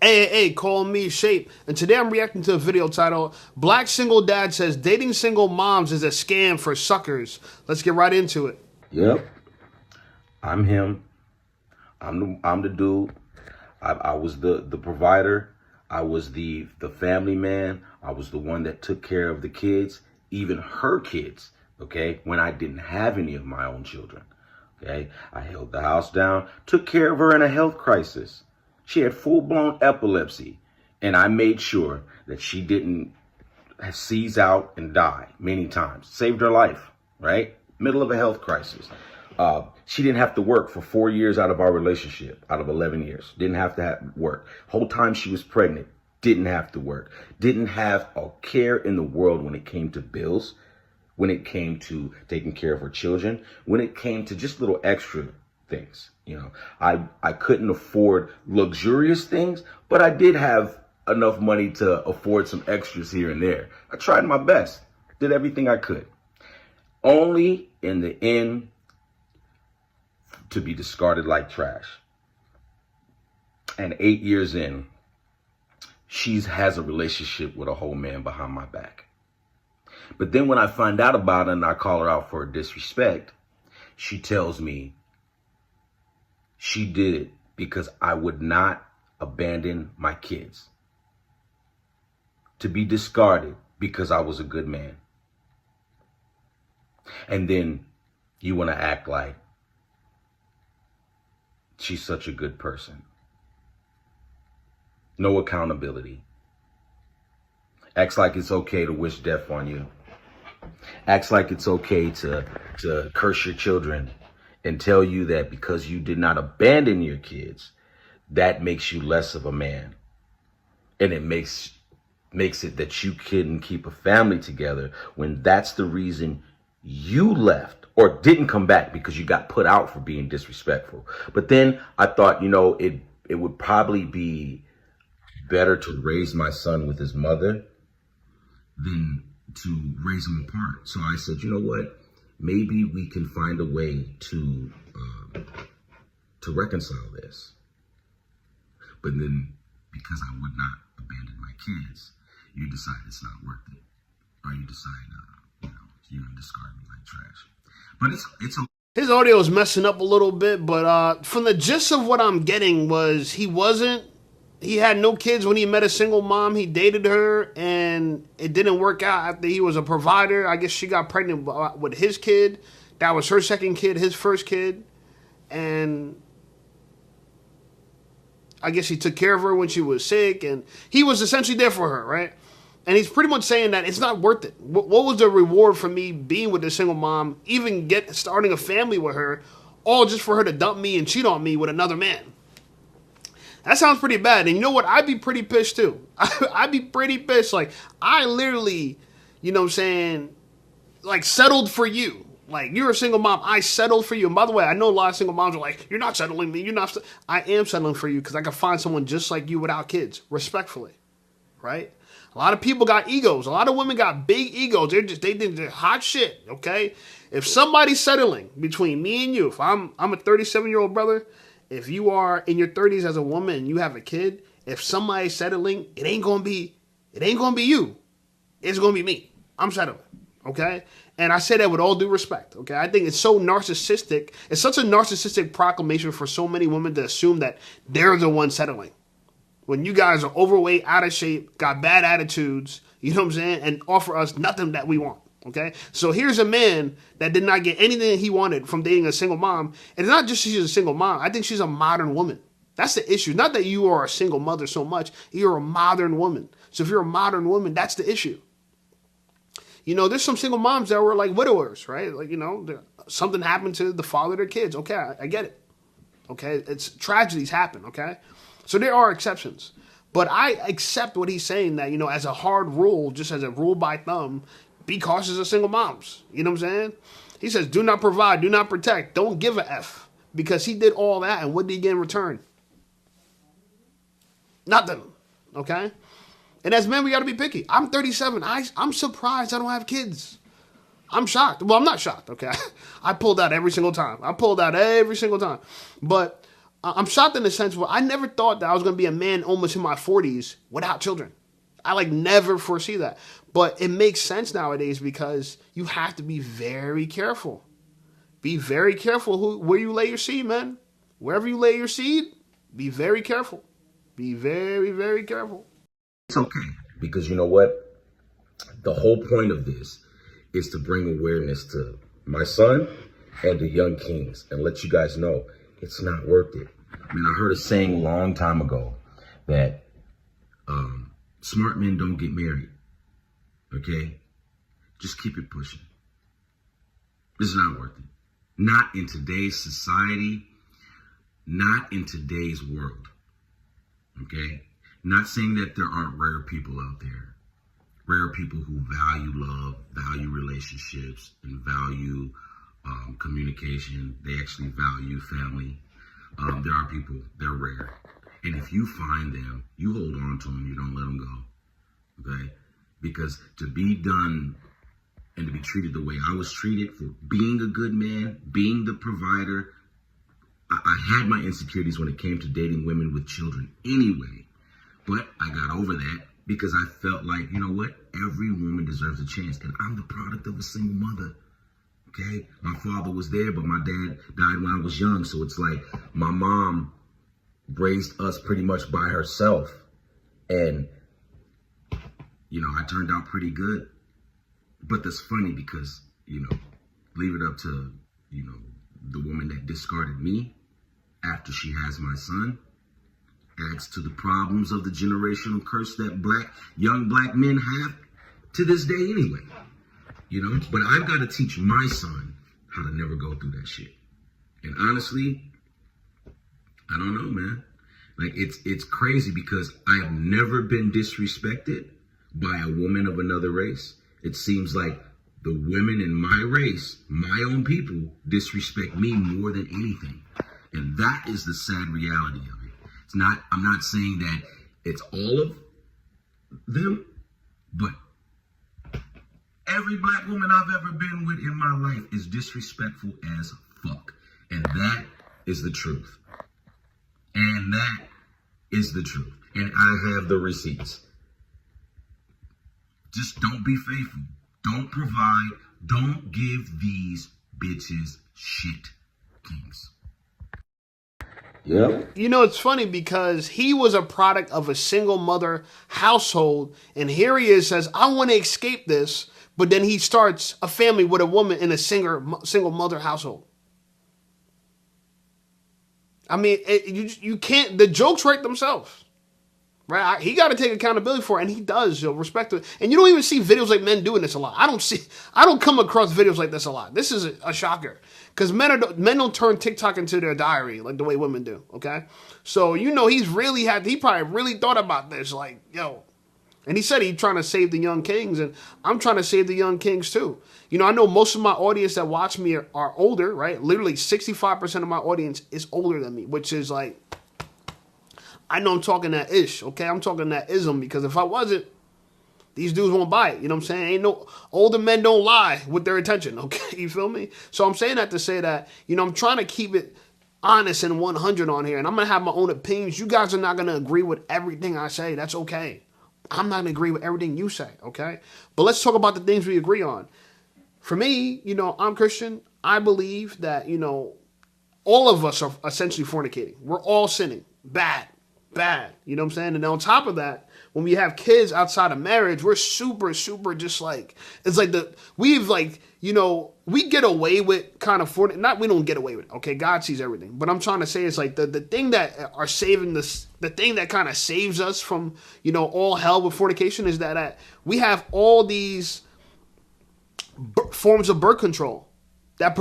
Hey, call me Shape. And today I'm reacting to a video titled Black Single Dad Says Dating Single Moms is a Scam for Suckers. Let's get right into it. Yep, I'm him. I'm the dude. I was the provider. I was the family man. I was the one that took care of the kids, even her kids, okay, when I didn't have any of my own children. Okay, I held the house down, took care of her in a health crisis. She had full-blown epilepsy, and I made sure that she didn't seize out and die many times. Saved her life, right? Middle of a health crisis. She didn't have to work for 4 years out of our relationship, out of 11 years. Didn't have to work. Whole time she was pregnant, didn't have to work. Didn't have a care in the world when it came to bills, when it came to taking care of her children, when it came to just little extra things. You know, I couldn't afford luxurious things, but I did have enough money to afford some extras here and there. I tried my best, did everything I could. Only in the end to be discarded like trash. And 8 years in, she has a relationship with a whole man behind my back. But then when I find out about it and I call her out for disrespect, she tells me she did it because I would not abandon my kids, to be discarded because I was a good man. And then you want to act like she's such a good person. No accountability. Acts like it's okay to wish death on you. Acts like it's okay to curse your children and tell you that because you did not abandon your kids, that makes you less of a man. And it makes it that you couldn't keep a family together when that's the reason you left or didn't come back, because you got put out for being disrespectful. But then I thought, it would probably be better to raise my son with his mother than to raise him apart. So I said, you know what? Maybe we can find a way to reconcile this. But then, because I would not abandon my kids, you decide it's not worth it, or you decide, you're gonna discard me like trash. But it's a His audio is messing up a little bit, but from the gist of what I'm getting was he had no kids when he met a single mom. He dated her, and it didn't work out after he was a provider. I guess she got pregnant with his kid. That was her second kid, his first kid. And I guess he took care of her when she was sick, and he was essentially there for her, right? And he's pretty much saying that it's not worth it. What was the reward for me being with this single mom, even starting a family with her, all just for her to dump me and cheat on me with another man? That sounds pretty bad. And you know what? I'd be pretty pissed too. I'd be pretty pissed. Like, I literally, like settled for you. Like, you're a single mom. I settled for you. And by the way, I know a lot of single moms are like, you're not settling me. I am settling for you because I can find someone just like you without kids, respectfully, right? A lot of people got egos. A lot of women got big egos. They think they're hot shit, okay? If somebody's settling between me and you, if I'm a 37-year-old brother, if you are in your 30s as a woman and you have a kid, if somebody's settling, it ain't gonna be you. It's gonna be me. I'm settling, okay? And I say that with all due respect, okay? I think it's so narcissistic. It's such a narcissistic proclamation for so many women to assume that they're the one settling. When you guys are overweight, out of shape, got bad attitudes, you know what I'm saying, and offer us nothing that we want, okay? So here's a man that did not get anything he wanted from dating a single mom. And it's not just she's a single mom. I think she's a modern woman. That's the issue. Not that you are a single mother so much. You're a modern woman. So if you're a modern woman, that's the issue. There's some single moms that were like widowers, right? Like, something happened to the father of their kids. Okay, I get it. Okay, it's tragedies happen, okay? So there are exceptions. But I accept what he's saying that, as a hard rule, just as a rule by thumb, be cautious of single moms. You know what I'm saying? He says, do not provide, do not protect, don't give a F. Because he did all that, and what did he get in return? Nothing, okay? And as men, we got to be picky. I'm 37. I'm surprised I don't have kids. I'm shocked. Well, I'm not shocked, okay? I pulled out every single time. But I'm shocked in the sense where I never thought that I was going to be a man almost in my 40s without children. I like never foresee that. But it makes sense nowadays because you have to be very careful. Be very careful where you lay your seed, man. Wherever you lay your seed, be very careful. Be very, very careful. It's okay. Because you know what? The whole point of this is to bring awareness to my son and the young kings and let you guys know it's not worth it. I mean, I heard a saying a long time ago that smart men don't get married. Okay? Just keep it pushing. It's not worth it. Not in today's society, not in today's world. Okay? Not saying that there aren't rare people out there. Rare people who value love, value relationships, and value communication. They actually value family. There are people, they're rare. And if you find them, you hold on to them, you don't let them go. Okay? Because to be done and to be treated the way I was treated for being a good man, being the provider, I had my insecurities when it came to dating women with children anyway. But I got over that because I felt like, you know what? Every woman deserves a chance. And I'm the product of a single mother. Okay? My father was there, but my dad died when I was young. So it's like my mom raised us pretty much by herself. And, you know, I turned out pretty good. But that's funny because, you know, leave it up to, you know, the woman that discarded me after she has my son. Adds to the problems of the generational curse that young black men have to this day anyway. You know, but I've got to teach my son how to never go through that shit. And honestly, I don't know, man. Like it's crazy because I have never been disrespected by a woman of another race. It seems like the women in my race, my own people, disrespect me more than anything. And that is the sad reality of it. I'm not saying that it's all of them, but every black woman I've ever been with in my life is disrespectful as fuck. And that is the truth. And that is the truth. And I have the receipts. Just don't be faithful. Don't provide. Don't give these bitches shit, kings. Yep. You know, it's funny because he was a product of a single mother household. And here he is, says, I want to escape this. But then he starts a family with a woman in a single mother household. I mean, you can't, the jokes write themselves. Right? He got to take accountability for it, and he does. You'll respect it. And you don't even see videos like men doing this a lot. I don't come across videos like this a lot. This is a shocker. Because men don't turn TikTok into their diary like the way women do, okay? So, you know, he probably really thought about this, like, yo. And he said he's trying to save the young kings, and I'm trying to save the young kings too. You know, I know most of my audience that watch me are older, right? Literally 65% of my audience is older than me, which is like, I know I'm talking that ish, okay? I'm talking that ism because if I wasn't, these dudes won't buy it. You know what I'm saying? Ain't no older men don't lie with their attention, okay? You feel me? So I'm saying that to say that, you know, I'm trying to keep it honest and 100 on here, and I'm going to have my own opinions. You guys are not going to agree with everything I say. That's okay. I'm not going to agree with everything you say, okay? But let's talk about the things we agree on. For me, you know, I'm Christian. I believe that, you know, all of us are essentially fornicating. We're all sinning. Bad. You know what I'm saying? And on top of that, when we have kids outside of marriage, we're super just like, it's like we get away with kind of we don't get away with it, okay? God sees everything. But I'm trying to say it's like the thing that are saving this, the thing that kind of saves us from, you know, all hell with fornication is that we have all these forms of birth control that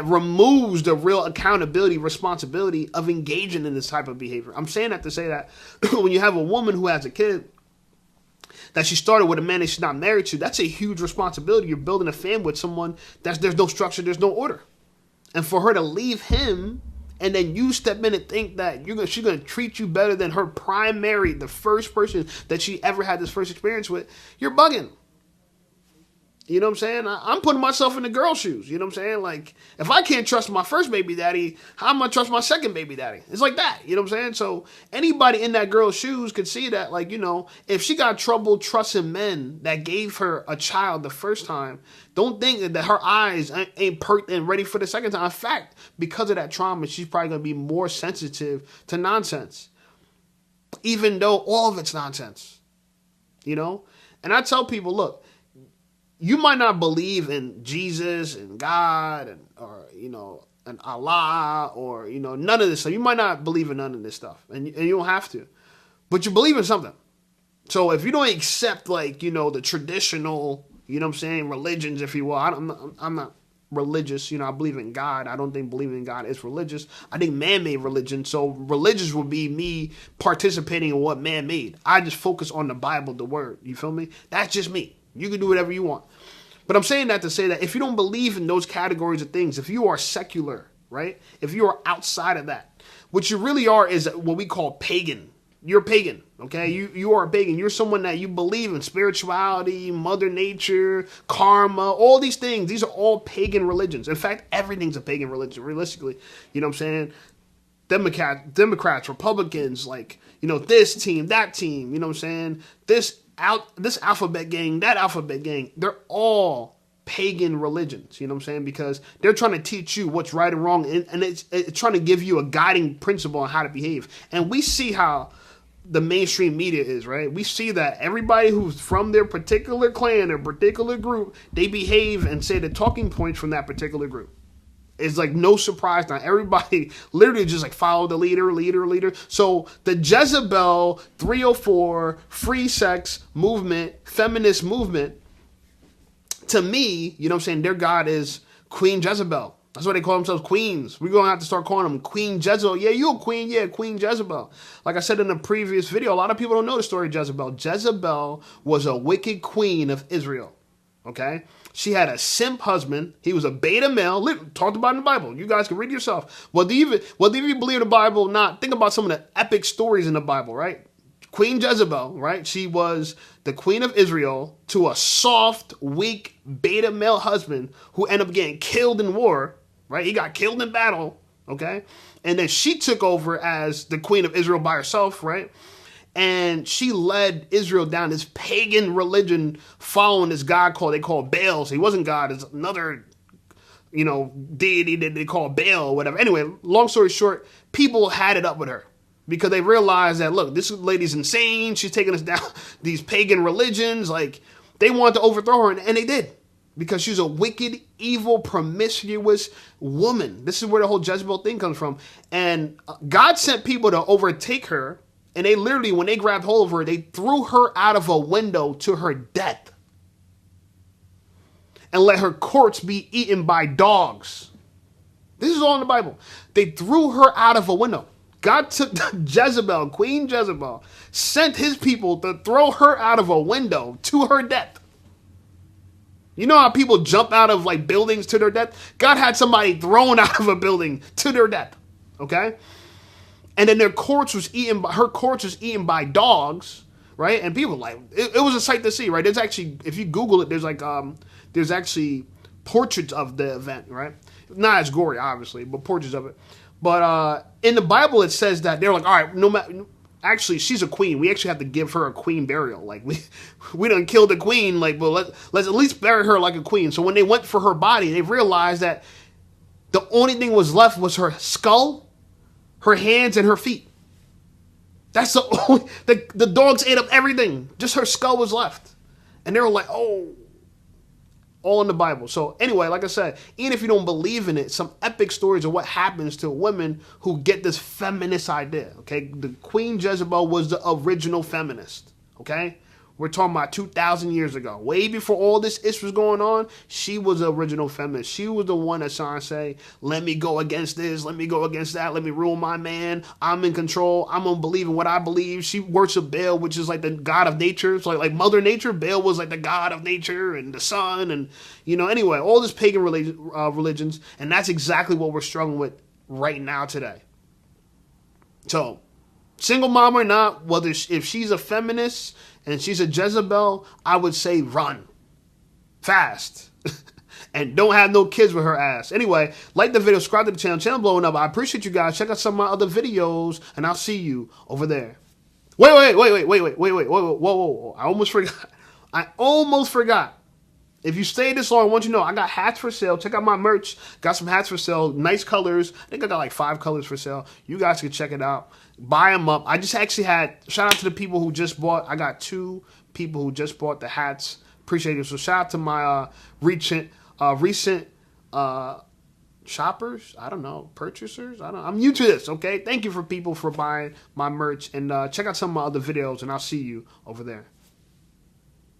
removes the real accountability, responsibility of engaging in this type of behavior. I'm saying that to say that when you have a woman who has a kid that she started with a man that she's not married to, that's a huge responsibility. You're building a family with someone there's no structure, there's no order. And for her to leave him and then you step in and think that she's going to treat you better than her the first person that she ever had this first experience with, you're bugging. You know what I'm saying? I'm putting myself in the girl's shoes. You know what I'm saying? Like, if I can't trust my first baby daddy, how am I trust my second baby daddy? It's like that. You know what I'm saying? So anybody in that girl's shoes could see that, like, you know, if she got trouble trusting men that gave her a child the first time, don't think that her eyes ain't perked and ready for the second time. In fact, because of that trauma, she's probably going to be more sensitive to nonsense, even though all of it's nonsense. You know? And I tell people, look, you might not believe in Jesus and God and, or, you know, and Allah or, you know, none of this stuff. You might not believe in none of this stuff, and you don't have to, but you believe in something. So if you don't accept, like, you know, the traditional, you know what I'm saying, religions, if you will, I'm not religious. You know, I believe in God. I don't think believing in God is religious. I think man-made religion. So religious would be me participating in what man made. I just focus on the Bible, the word. You feel me? That's just me. You can do whatever you want. But I'm saying that to say that if you don't believe in those categories of things, if you are secular, right? If you are outside of that, what you really are is what we call pagan. You're pagan, okay? You are a pagan. You're someone that you believe in spirituality, Mother Nature, karma, all these things. These are all pagan religions. In fact, everything's a pagan religion, realistically. You know what I'm saying? Democrats, Republicans, like, you know, this team, that team, you know what I'm saying? This alphabet gang, that alphabet gang, they're all pagan religions, you know what I'm saying? Because they're trying to teach you what's right and wrong, and it's trying to give you a guiding principle on how to behave. And we see how the mainstream media is, right? We see that everybody who's from their particular clan or particular group, they behave and say the talking points from that particular group. It's like no surprise now. Everybody literally just like follow the leader. So the Jezebel 304 free sex movement, feminist movement, to me, you know what I'm saying, their God is Queen Jezebel. That's why they call themselves queens. We're going to have to start calling them Queen Jezebel. Yeah, you a queen. Yeah, Queen Jezebel. Like I said in the previous video, a lot of people don't know the story of Jezebel. Jezebel was a wicked queen of Israel. Okay? She had a simp husband. He was a beta male. Talked about in the Bible. You guys can read yourself. Whether you believe the Bible or not, think about some of the epic stories in the Bible, right? Queen Jezebel, right? She was the queen of Israel to a soft, weak, beta male husband who ended up getting killed in war, right? He got killed in battle, okay? And then she took over as the queen of Israel by herself, right? And she led Israel down this pagan religion following this god they call Baal. So he wasn't God, it's another, you know, deity that they call Baal or whatever. Anyway, long story short, people had it up with her because they realized that, look, this lady's insane. She's taking us down these pagan religions. Like, they wanted to overthrow her, and they did. Because she's a wicked, evil, promiscuous woman. This is where the whole Jezebel thing comes from. And God sent people to overtake her. And they literally, when they grabbed hold of her, they threw her out of a window to her death. And let her corpse be eaten by dogs. This is all in the Bible. They threw her out of a window. God took Jezebel, Queen Jezebel, sent his people to throw her out of a window to her death. You know how people jump out of like buildings to their death? God had somebody thrown out of a building to their death. Okay? And then her corpse was eaten by dogs, right? And people like it was a sight to see, right? There's actually, if you Google it, there's actually portraits of the event, right? Not as gory, obviously, but portraits of it. But in the Bible, it says that they're like, all right, no matter. Actually, she's a queen. We actually have to give her a queen burial. Like we done killed the queen. Like, but let's at least bury her like a queen. So when they went for her body, they realized that the only thing was left was her skull, her hands, and her feet. That's the only. The dogs ate up everything. Just her skull was left, and they were like, oh. All in the Bible. So anyway, like I said, even if you don't believe in it, some epic stories of what happens to women who get this feminist idea, okay? The Queen Jezebel was the original feminist, okay? We're talking about 2,000 years ago. Way before all this was going on, she was the original feminist. She was the one that's trying to say, let me go against this, let me go against that, let me rule my man, I'm in control, I'm going to believe in what I believe. She worshipped Baal, which is like the god of nature. So like Mother Nature, Baal was like the god of nature and the sun and, you know, anyway, all this pagan religions, and that's exactly what we're struggling with right now today. So, single mom or not, if she's a feminist and she's a Jezebel, I would say run. fast. And don't have no kids with her ass. Anyway, like the video, subscribe to the channel. Channel blowing up. I appreciate you guys. Check out some of my other videos, and I'll see you over there. Wait. Whoa. I almost forgot. If you stayed this long, I want you to know I got hats for sale. Check out my merch. Got some hats for sale. Nice colors. I think I got like 5 colors for sale. You guys can check it out. Buy them up. I just actually had, shout out to the people who just bought. I got 2 people who just bought the hats. Appreciate it. So shout out to my recent shoppers. I don't know. Purchasers. I'm new to this. Okay. Thank you for people for buying my merch. And check out some of my other videos. And I'll see you over there.